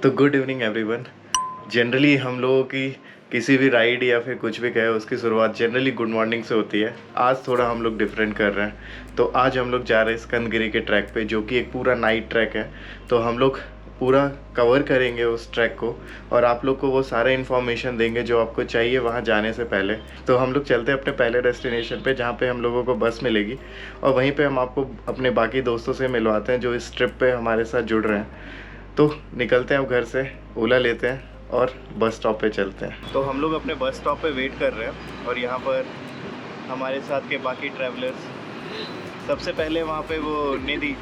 तो good evening everyone. Generally हम लोगों की किसी भी राइड या फिर कुछ भी कहे उसकी शुरुआत जनरली गुड मॉर्निंग से होती है। आज थोड़ा हम लोग डिफरेंट कर रहे हैं। तो आज हम लोग जा रहे हैं स्कंदगिरी के ट्रैक पे, जो कि एक पूरा नाइट ट्रैक है। तो हम लोग पूरा कवर करेंगे उस ट्रैक को और आप लोग को वो सारे इन्फॉर्मेशन देंगे जो आपको चाहिए वहाँ जाने से पहले। तो हम लोग चलते हैं अपने पहले डेस्टिनेशन पे, जहाँ पे हम लोगों को बस मिलेगी और वहीं पे हम आपको अपने बाकी दोस्तों से मिलवाते हैं जो इस ट्रिप पे हमारे साथ जुड़ रहे हैं। तो निकलते हैं अब घर से, ओला लेते हैं और बस स्टॉप पे चलते हैं। तो हम लोग अपने बस स्टॉप पे वेट कर रहे हैं और यहाँ पर हमारे साथ के बाकी ट्रैवलर्स। सबसे पहले वहाँ पे वो निधि,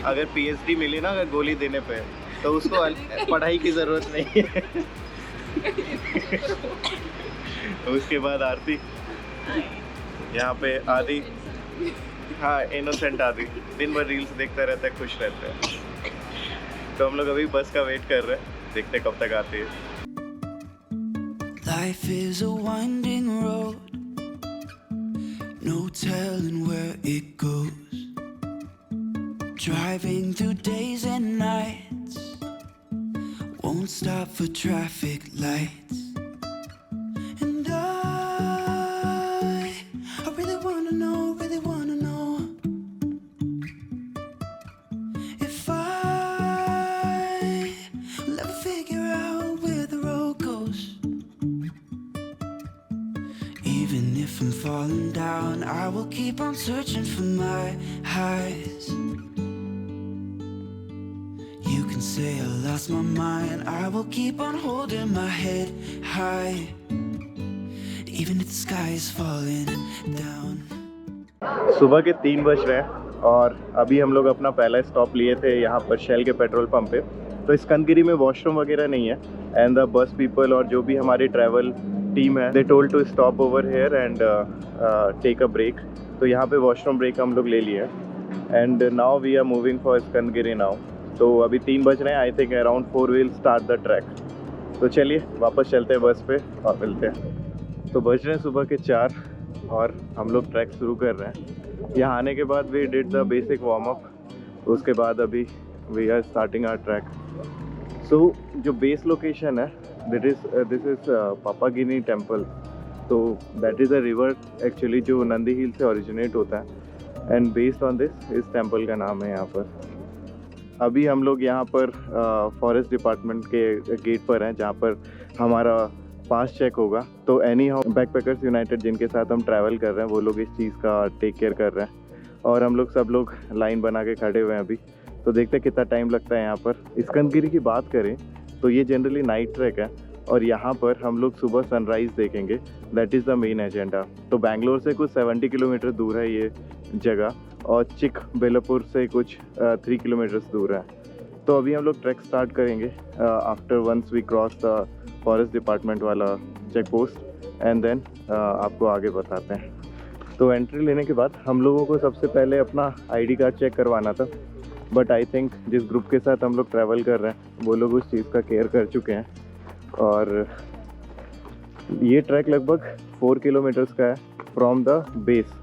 अगर पीएचडी मिली ना अगर गोली देने पे, तो उसको पढ़ाई की ज़रूरत नहीं है। उसके बाद आरती, यहाँ पे आदि, हाँ इनोसेंट आदि, दिन भर रील्स देखता रहता है, खुश रहता है। तो हम लोग अभी बस का वेट कर रहे हैं, देखते कब तक आती है। Life is a winding road, no telling where it goes. Driving through days and nights, won't stop for traffic lights. And I really wanna know if I'll ever figure out where the road goes. Even if I'm falling down, I will keep on searching for my highs. You can say I lost my mind, I will keep on holding my head high, even if the sky is falling down. सुबह के 3 बज रहे हैं और अभी हम लोग अपना पहला स्टॉप लिए थे यहाँ पर शेल के पेट्रोल पंप पे। तो स्कंदगिरी में वॉशरूम वगैरह नहीं है एंड द बस पीपल और जो भी हमारी ट्रैवल टीम है, they told to stop over here and take a break. तो यहाँ पे वॉशरूम ब्रेक हम लोग ले लिए and now we are moving for Skandagiri now. तो अभी 3 बज रहे हैं, I think around 4 will start the track. तो चलिए वापस चलते हैं बस पे और मिलते हैं। तो बज रहे हैं सुबह के 4 और हम लोग ट्रैक शुरू कर रहे हैं। यहाँ आने के बाद we did the basic warm up, उसके बाद अभी we are starting our track. So जो बेस लोकेशन है दिस इज़ पापागिनी टेम्पल। तो that is a river actually जो नंदी हिल से ओरिजिनेट होता है एंड बेस्ड ऑन दिस इस टेम्पल का नाम है यहाँ पर। अभी हम लोग यहाँ पर फॉरेस्ट डिपार्टमेंट के गेट पर हैं, जहाँ पर हमारा पास चेक होगा। तो एनी हाउ बैकपैकर्स यूनाइटेड जिनके साथ हम ट्रैवल कर रहे हैं वो लोग इस चीज़ का टेक केयर कर रहे हैं और हम लोग सब लोग लाइन बना के खड़े हुए हैं अभी। तो देखते हैं कितना टाइम लगता है यहाँ पर। स्कंदगिरी की बात करें तो ये जनरली नाइट ट्रैक है और यहाँ पर हम लोग सुबह सनराइज़ देखेंगे, that is the main agenda. तो बैंगलोर से कुछ 70 किलोमीटर दूर है ये जगह और चिकबेलापुर से कुछ 3 किलोमीटर्स दूर है। तो अभी हम लोग ट्रैक स्टार्ट करेंगे after once we cross the forest department वाला चेक पोस्ट एंड देन आपको आगे बताते हैं। तो एंट्री लेने के बाद हम लोगों को सबसे पहले अपना आईडी कार्ड चेक करवाना था, बट आई थिंक जिस ग्रुप के साथ हम लोग ट्रैवल कर रहे हैं वो लोग उस चीज़ का केयर कर चुके हैं। और ये ट्रैक लगभग 4 किलोमीटर्स का है फ्रॉम द बेस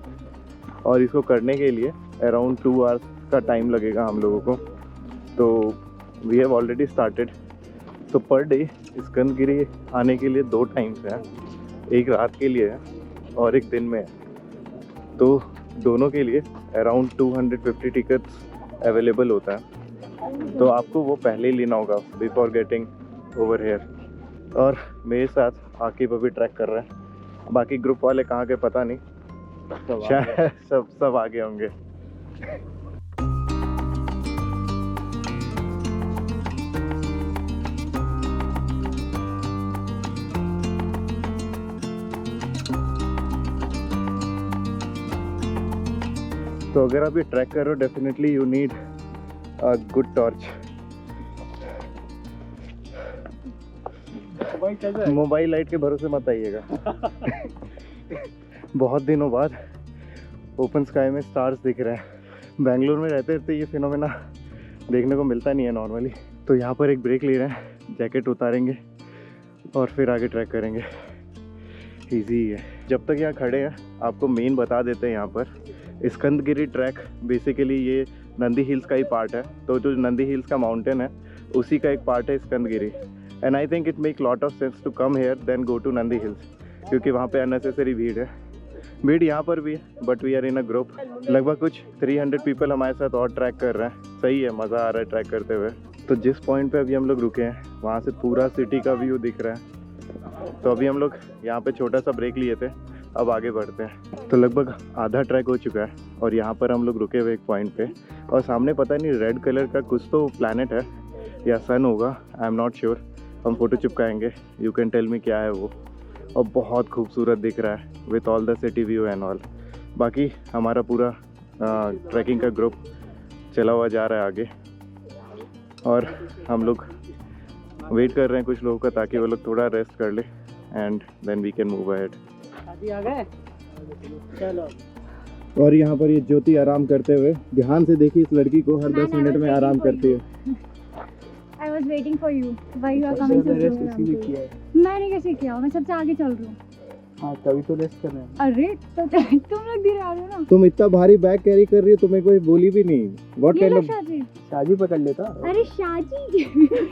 और इसको करने के लिए अराउंड 2 आवर्स का टाइम लगेगा हम लोगों को। तो वी हैव ऑलरेडी स्टार्टेड। तो पर डे स्कंदगिरी आने के लिए 2 टाइम्स हैं, एक रात के लिए है और एक दिन में है। तो दोनों के लिए अराउंड 250 टिकट्स अवेलेबल होता है। तो आपको वो पहले ही लेना होगा बिफोर गेटिंग ओवर हेयर। और मेरे साथ आकिब अभी ट्रैक कर रहे हैं, बाकी ग्रुप वाले कहाँ के पता नहीं, शायद सब आगे होंगे। तो अगर आप ये ट्रैक कर रहे हो definitely you need a good torch. Mobile light के भरोसे मत आइएगा। बहुत दिनों बाद ओपन स्काई में स्टार्स दिख रहे हैं। बेंगलुरु में रहते रहते ये फिनोमेना देखने को मिलता नहीं है नॉर्मली। तो यहाँ पर एक ब्रेक ले रहे हैं, जैकेट उतारेंगे और फिर आगे ट्रैक करेंगे। ईजी है। जब तक यहाँ खड़े हैं आपको मेन बता देते हैं। यहाँ पर स्कंदगिरी ट्रैक बेसिकली ये नंदी हिल्स का ही पार्ट है। तो जो नंदी हिल्स का माउंटेन है उसी का एक पार्ट है Skandagiri. And I think it make lot of sense to come here then go to Nandi hills, क्योंकि वहाँ पे अननेसेसरी भीड़ है। भीड़ यहाँ पर भी है, but we are in a group. लगभग कुछ 300 पीपल हमारे साथ और ट्रैक कर रहे हैं। सही है, मज़ा आ रहा है ट्रैक करते हुए। तो जिस पॉइंट पे अभी हम लोग रुके हैं वहाँ से पूरा सिटी का व्यू दिख रहा है। तो अभी हम लोग यहाँ पे छोटा सा ब्रेक लिए थे, अब आगे बढ़ते हैं। तो लगभग आधा ट्रैक हो चुका है और यहाँ पर हम लोग रुके हुए एक पॉइंट पे, और सामने पता नहीं रेड कलर का कुछ तो प्लैनेट है या सन होगा, आई एम नॉट श्योर। हम फ़ोटो चिपकाएंगे, यू कैन टेल मी क्या है वो। और बहुत खूबसूरत दिख रहा है with all the city view and all. बाकी हमारा पूरा ट्रैकिंग का ग्रुप चला हुआ जा रहा है आगे, और हम लोग वेट कर रहे हैं कुछ लोगों का, ताकि वो लोग थोड़ा रेस्ट कर ले and then we can move ahead. आ गए चलो। और यहाँ पर ये ज्योति आराम करते हुए, ध्यान से देखिए इस लड़की को, हर 10 मिनट में आराम करती है। I was waiting for you. Why you are coming so slow? मैंने कैसे किया? मैं सबसे आगे चल रही हूँ। हाँ तभी तो रेस्ट कर रहे हैं। अरे तो तुम लोग धीरे आ रहे हो ना। तुम इतना भारी बैग कैरी कर रही हो, तुम्हें कोई बोली भी नहीं। What kind of शाजी पकड़ लेता। अरे शाजी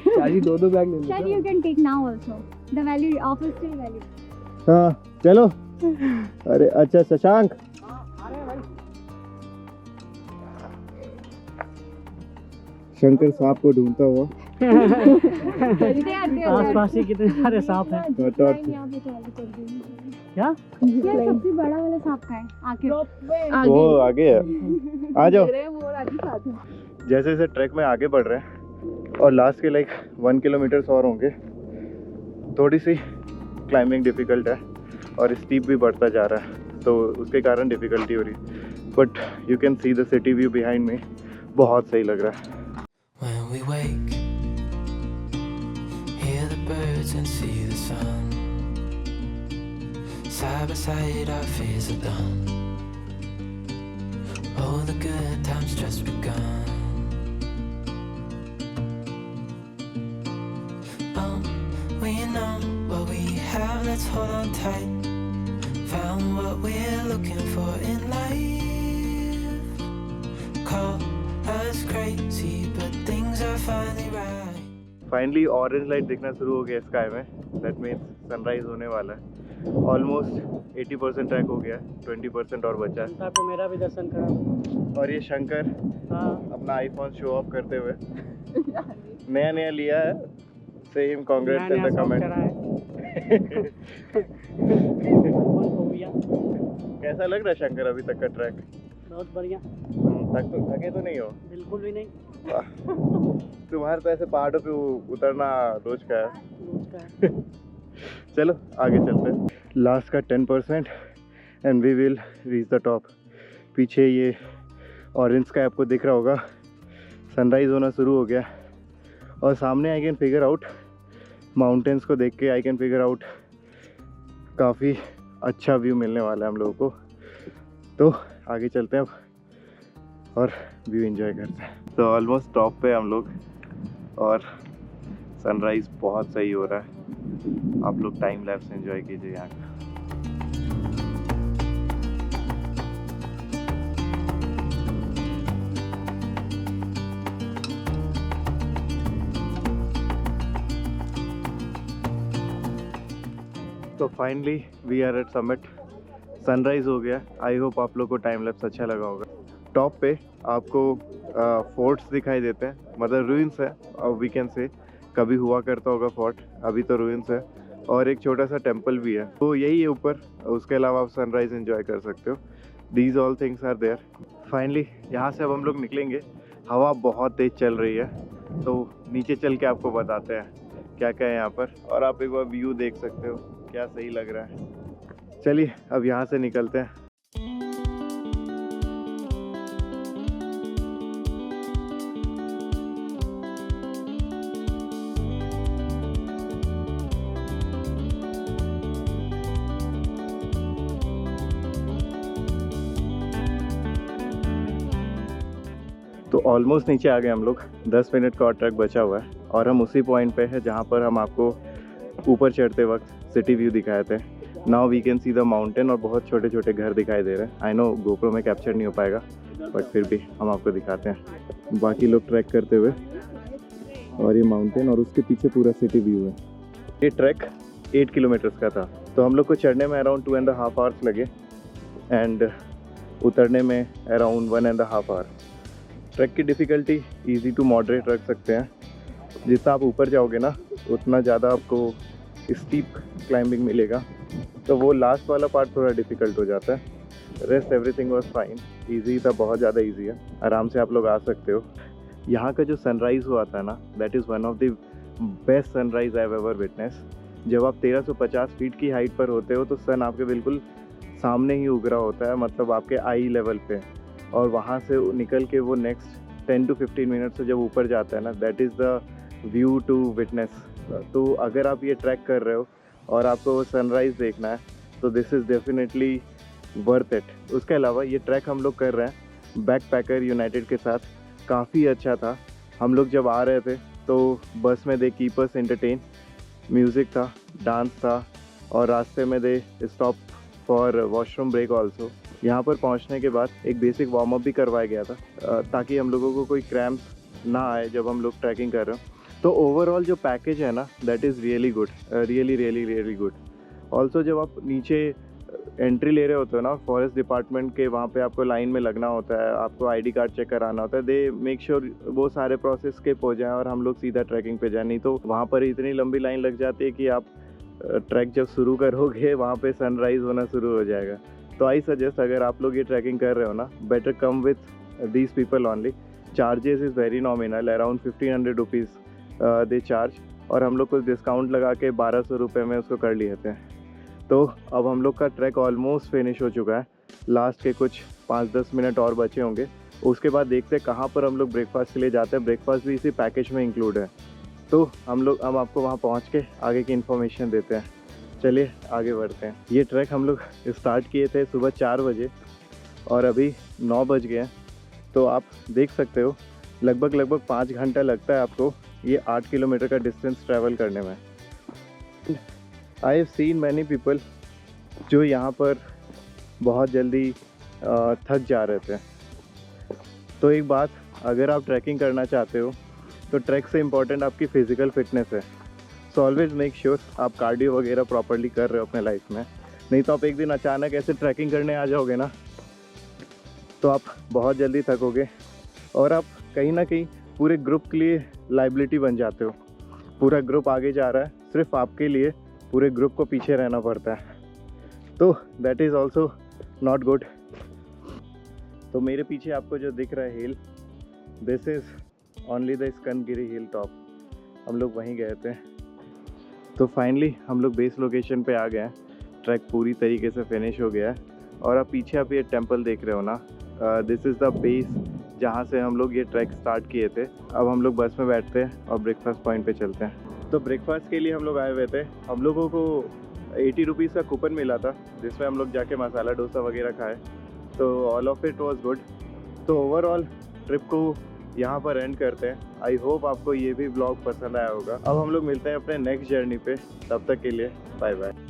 शाजी दो बैग ले लेता। Shaji you can take now also. The value of is still value. हाँ चलो। अरे अच्छा शशांक, शंकर सांप को ढूंढता हुआ। आसपास ही कितने सारे सांप हैं। क्या सबसे बड़ा वाला सांप का है? आगे वो आगे है, आ जाओ। जैसे जैसे ट्रैक में आगे बढ़ रहे हैं और लास्ट के लाइक 1 किलोमीटर और होंगे, थोड़ी सी क्लाइंबिंग डिफ़िकल्ट है और स्टीप भी बढ़ता जा रहा है, तो उसके कारण डिफ़िकल्टी हो रही है। But you can see the city view behind में, बहुत सही लग रहा है। When we wake, hear the birds and see the sun. Side by side our fears are done. Oh, the good times just begun. Oh, we know what we have, let's hold on tight. Found what we're looking for in life. Call us crazy, but things are finally right. Finally orange light दिखना शुरू हो गया sky में, that means sunrise होने वाला है। Almost 80% track हो गया, 20% और बचा है। आपको मेरा भी दर्शन करा। और ये शंकर अपना आईफोन शो ऑफ करते हुए नया नया लिया है। Same congrats in the comment. कैसा लग रहा है शंकर अभी तक का ट्रैक? बहुत बढ़िया। थके तो नहीं हो? बिल्कुल भी नहीं। तुम्हारे तो ऐसे पहाड़ों पे उतरना रोज का है। चलो आगे चलते हैं। लास्ट का 10% and we will reach the top. पीछे ये ऑरेंज स्काई आपको दिख रहा होगा, सनराइज होना शुरू हो गया। और सामने I can figure out mountains को देख के, आई कैन फिगर आउट काफ़ी अच्छा व्यू मिलने वाला है हम लोगों को। तो आगे चलते हैं अब और व्यू एंजॉय करते हैं। तो ऑलमोस्ट टॉप पे हम लोग, और सनराइज़ बहुत सही हो रहा है। आप लोग टाइम लैप्स एंजॉय कीजिए यहाँ का। तो finally we are at summit. Sunrise हो गया। आई होप आप लोग को टाइम लैप्स अच्छा लगा होगा। टॉप पे आपको फोर्ट्स दिखाई देते हैं, मतलब रूइंस है, वी कैन से। कभी हुआ करता होगा फोर्ट, अभी तो रूइंस है। और एक छोटा सा टेंपल भी है, तो यही है ऊपर। उसके अलावा आप सनराइज़ एंजॉय कर सकते हो। These all things are there. Finally यहाँ से अब हम लोग निकलेंगे। हवा बहुत तेज़ चल रही है, तो नीचे चल के आपको बताते हैं क्या क्या है यहाँ पर। और आप एक बार व्यू देख सकते हो, क्या सही लग रहा है। चलिए अब यहाँ से निकलते हैं। तो ऑलमोस्ट नीचे आ गए हम लोग। 10 मिनट का और ट्रैक बचा हुआ है और हम उसी पॉइंट पे है जहाँ पर हम आपको ऊपर चढ़ते वक्त सिटी व्यू दिखाए थे। Now we can see the mountain और बहुत छोटे छोटे घर दिखाई दे रहे हैं। आई नो गोप्रो में कैप्चर नहीं हो पाएगा, बट फिर भी हम आपको दिखाते हैं। बाकी लोग ट्रैक करते हुए और ये माउंटेन और उसके पीछे पूरा सिटी व्यू है। ये ट्रैक 8 किलोमीटर्स का था, तो हम लोग को चढ़ने में अराउंड 2.5 आवर्स लगे एंड उतरने में अराउंड 1.5 आवर। ट्रैक की डिफ़िकल्टी इजी टू मॉडरेट रख सकते हैं। जितना आप ऊपर जाओगे ना उतना ज़्यादा आपको स्टीप क्लाइंबिंग मिलेगा, तो वो लास्ट वाला पार्ट थोड़ा डिफ़िकल्ट हो जाता है। Rest everything was fine, easy था, बहुत ज़्यादा इजी है, आराम से आप लोग आ सकते हो। यहाँ का जो सनराइज़ हुआ था ना, that is one of the best sunrise I have ever witness. जब आप 1350 फीट की हाइट पर होते हो तो सन आपके बिल्कुल सामने ही उग रहा होता है, मतलब आपके आई लेवल पे, और वहाँ से निकल के वो नेक्स्ट 10 to 15 मिनट से जब ऊपर जाता है ना, that is the view to witness. तो अगर आप ये ट्रैक कर रहे हो और आपको वो सनराइज़ देखना है तो this is definitely worth it. उसके अलावा ये ट्रैक हम लोग कर रहे हैं बैकपैकर यूनाइटेड के साथ, काफ़ी अच्छा था। हम लोग जब आ रहे थे तो बस में they keep us entertain, music था, डांस था, और रास्ते में they stop for washroom break also. यहाँ पर पहुँचने के बाद एक बेसिक वार्म अप भी करवाया गया था ताकि हम लोगों को कोई क्रैम्प्स ना आए जब हम लोग ट्रैकिंग कर रहे हो। तो ओवरऑल जो पैकेज है ना, that is really good, really good. Also जब आप नीचे एंट्री ले रहे होते हो ना फॉरेस्ट डिपार्टमेंट के, वहाँ पे आपको लाइन में लगना होता है, आपको आईडी कार्ड चेक कराना होता है। दे मेक श्योर वो सारे प्रोसेस स्किप हो जाएं और हम लोग सीधा ट्रैकिंग पे जाए, नहीं तो वहाँ पर इतनी लंबी लाइन लग जाती है कि आप ट्रैक जब शुरू करोगे वहाँ पे सनराइज़ होना शुरू हो जाएगा। तो आई सजेस्ट, अगर आप लोग ये ट्रैकिंग कर रहे हो ना, better come with these people only. Charges is very nominal, around 1500 rupees they charge, और हम लोग कुछ डिस्काउंट लगा के 1200 रुपये में उसको कर लिए थे। तो अब हम लोग का ट्रैक ऑलमोस्ट फिनिश हो चुका है, लास्ट के कुछ 5-10 मिनट और बचे होंगे। उसके बाद देखते हैं कहाँ पर हम लोग ब्रेकफास्ट के लिए जाते हैं। ब्रेकफास्ट भी इसी पैकेज में इंक्लूड है, तो हम लोग अब आपको वहाँ पहुँच के आगे की इन्फॉर्मेशन देते हैं। चलिए आगे बढ़ते हैं। ये ट्रैक हम लोग स्टार्ट किए थे सुबह 4 बजे और अभी 9 बज गए हैं, तो आप देख सकते हो लगभग 5 घंटा लगता है आपको ये 8 किलोमीटर का डिस्टेंस ट्रैवल करने में। I have seen many people जो यहाँ पर बहुत जल्दी थक जा रहे थे। तो एक बात, अगर आप ट्रैकिंग करना चाहते हो तो ट्रैक से इम्पॉर्टेंट आपकी फ़िज़िकल फिटनेस है। सो ऑलवेज़ मेक श्योर आप कार्डियो वगैरह प्रॉपरली कर रहे हो अपने लाइफ में, नहीं तो आप एक दिन अचानक ऐसे ट्रैकिंग करने आ जाओगे ना तो आप बहुत जल्दी थकोगे और आप कहीं ना कहीं पूरे ग्रुप के लिए लाइबिलिटी बन जाते हो। पूरा ग्रुप आगे जा रहा है, सिर्फ आपके लिए पूरे ग्रुप को पीछे रहना पड़ता है, तो that is also not good. तो मेरे पीछे आपको जो दिख रहा है hill, this is only the Skandagiri hill top. हम लोग वहीं गए थे। तो फाइनली हम लोग बेस लोकेशन पे आ गए हैं। ट्रैक पूरी तरीके से फिनिश हो गया है और अब पीछे आप ये टेंपल देख रहे हो ना, दिस इज़ द बेस जहाँ से हम लोग ये ट्रैक स्टार्ट किए थे। अब हम लोग बस में बैठते हैं और ब्रेकफास्ट पॉइंट पे चलते हैं। तो ब्रेकफास्ट के लिए हम लोग आए हुए थे। हम लोगों को 80 रुपीज़ का कूपन मिला था जिसमें हम लोग जाके मसाला डोसा वगैरह खाए, तो all of it was good. तो ओवरऑल ट्रिप को यहाँ पर एंड करते हैं। आई होप आपको ये भी ब्लॉग पसंद आया होगा। अब हम लोग मिलते हैं अपने नेक्स्ट जर्नी पे, तब तक के लिए बाय बाय।